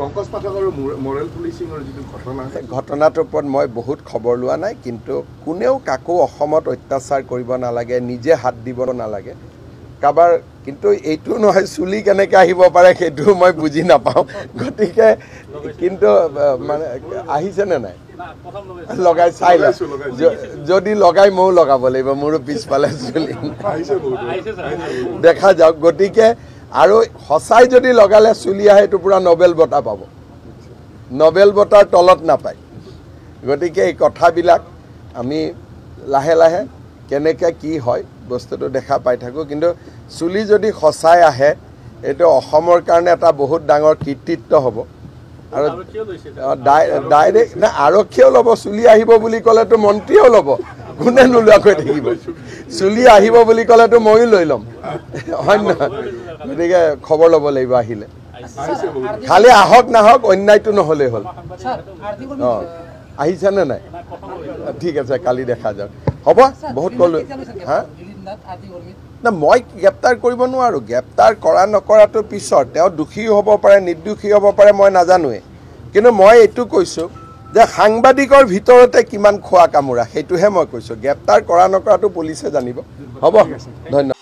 পংকজ পাঠক আৰু মৰেল পুলিচিঙৰ যিটো ঘটনাটোৰ ওপৰত মই বহুত খবৰ লোৱা নাই, কিন্তু কোনেও কাকো অসমত অত্যাচাৰ কৰিব নালাগে, নিজে হাত দিব নালাগে কাৰোবাৰ। কিন্তু এইটো নহয় চুলি কেনেকৈ আহিব পাৰে সেইটো মই বুজি নাপাওঁ। গতিকে কিন্তু মানে আহিছেনে নাই লগাই চাই লওঁ, যদি লগাই ময়ো লগাব লাগিব, মোৰো পিছফালে চুলি দেখা যাওক। গতিকে আৰু সঁচাই যদি লগালে চুলি আহে এইটো পূৰা নবেল বঁটা পাব, নবেল বঁটাৰ তলত নাপায়। গতিকে এই কথাবিলাক আমি লাহে লাহে কেনেকৈ কি হয় বস্তুটো দেখা পাই থাকোঁ। কিন্তু চুলি যদি সঁচাই আহে এইটো অসমৰ কাৰণে এটা বহুত ডাঙৰ কৃতিত্ব হ'ব। আৰু ডাইৰেক্ট নে আৰক্ষীয়েও ল'ব, চুলি আহিব বুলি ক'লেতো মন্ত্ৰীয়েও ল'ব, কোনে নোলোৱাকৈ থাকিব। চুলি আহিব বুলি ক'লেতো ময়ো লৈ ল'ম, হয় নহয়? গতিকে খবৰ ল'ব লাগিব আহিলে, খালি আহক নাহক অন্যায়টো নহ'লেই হ'ল। অঁ আহিছেনে নাই? ঠিক আছে, কালি দেখা যাওক। হ'ব, বহুত ক'লোঁ। হা না, মই গ্ৰেপ্তাৰ কৰিব নোৱাৰোঁ। গ্ৰেপ্তাৰ কৰা নকৰাটো পিছত, তেওঁ দোষী হ'ব পাৰে, নিৰ্দোষী হ'ব পাৰে, মই নাজানোৱেই। কিন্তু মই এইটো কৈছোঁ যে সাংবাদিকৰ ভিতৰতে কিমান খোৱা কামোৰা সেইটোহে মই কৈছোঁ। গ্ৰেপ্তাৰ কৰা নকৰাটো পুলিচে জানিব। হ'ব, ধন্যবাদ।